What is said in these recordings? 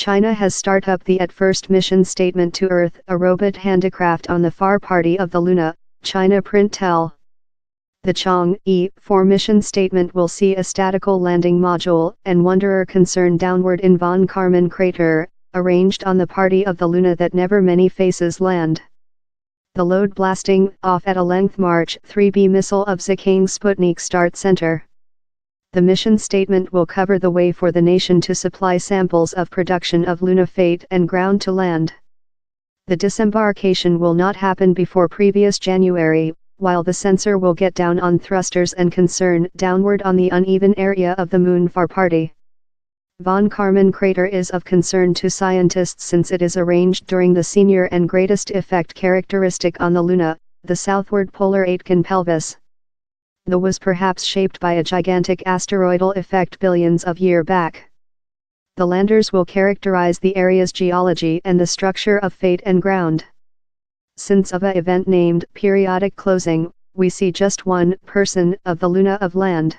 China has started up the at first mission statement to Earth, a robot handicraft on the far party of the Luna, China print tell. The Chang'e-4 mission statement will see a statical landing module and Wanderer concern downward in von Karman crater, arranged on the party of the Luna that never many faces land. The load blasting off at a length March 3B missile of Zikang Sputnik Start Center. The mission statement will cover the way for the nation to supply samples of production of Luna fate and ground to land. The disembarkation will not happen before previous January, while the sensor will get down on thrusters and concern downward on the uneven area of the moon far party. Von Karman crater is of concern to scientists since it is arranged during the senior and greatest effect characteristic on the Luna, the southward polar Aitken pelvis. The was perhaps shaped by a gigantic asteroidal effect billions of years back. The landers will characterize the area's geology and the structure of fate and ground. Since of a event named periodic closing, we see just one person of the Luna of land.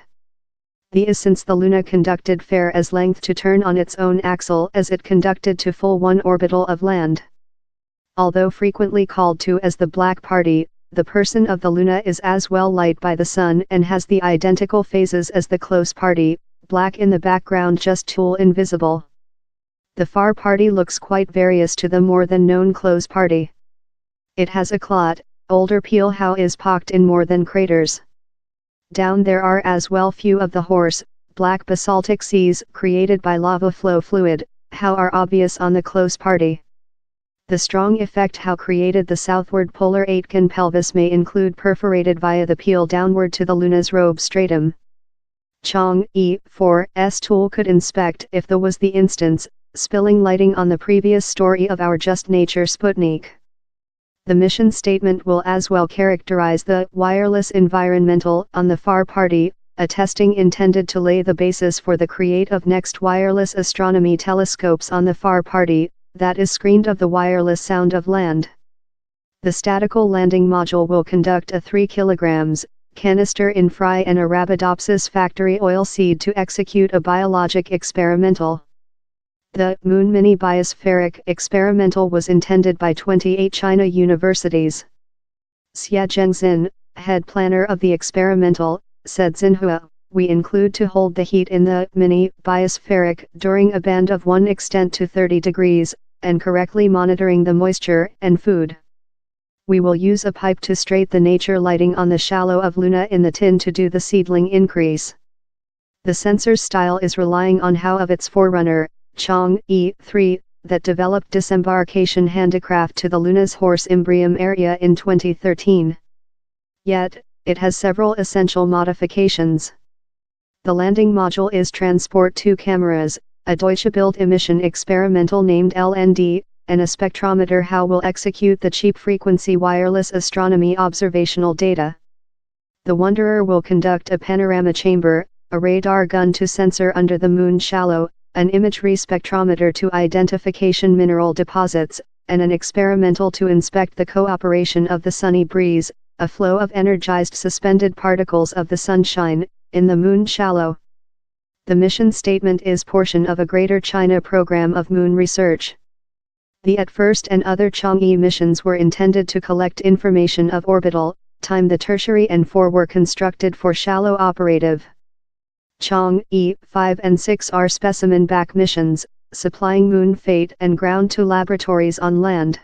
The is since the Luna conducted fair as length to turn on its own axle as it conducted to full one orbital of land. Although frequently called to as the black party, the person of the Luna is as well light by the sun and has the identical phases as the close party, black in the background just tool invisible. The far party looks quite various to the more than known close party. It has a clot, older peel how is pocked in more than craters. Down there are as well few of the horse, black basaltic seas created by lava flow fluid, how are obvious on the close party. The strong effect how created the southward polar Aitken pelvis may include perforated via the peel downward to the Luna's robe stratum. Chang'e-4's tool could inspect if there was the instance, spilling lighting on the previous story of our Just Nature Sputnik. The mission statement will as well characterize the wireless environmental on the far party, a testing intended to lay the basis for the create of next wireless astronomy telescopes on the far party, that is screened of the wireless sound of land. The statical landing module will conduct a 3 kg canister in fry and Arabidopsis factory oil seed to execute a biologic experimental. The Moon Mini Biospheric Experimental was intended by 28 China universities. Xia Zhengzin, head planner of the experimental, said Xinhua, we include to hold the heat in the mini biospheric during a band of 1 extent to 30 degrees, and correctly monitoring the moisture and food. We will use a pipe to straight the nature lighting on the shallow of Luna in the tin to do the seedling increase. The sensor's style is relying on how of its forerunner, Chang'e-3, that developed disembarkation handicraft to the Luna's horse Imbrium area in 2013. Yet, it has several essential modifications. The landing module is transport 2 cameras, a Deutsche-built emission experimental named LND, and a spectrometer how will execute the cheap frequency wireless astronomy observational data. The Wanderer will conduct a panorama chamber, a radar gun to sensor under the moon shallow, an imagery spectrometer to identification mineral deposits, and an experimental to inspect the cooperation of the sunny breeze, a flow of energized suspended particles of the sunshine, in the moon shallow. The mission statement is portion of a Greater China program of moon research. The at first and other Chang'e missions were intended to collect information of orbital time. The tertiary and 4 were constructed for shallow operative. Chang'e 5 and 6 are specimen back missions, supplying moon fate and ground to laboratories on land.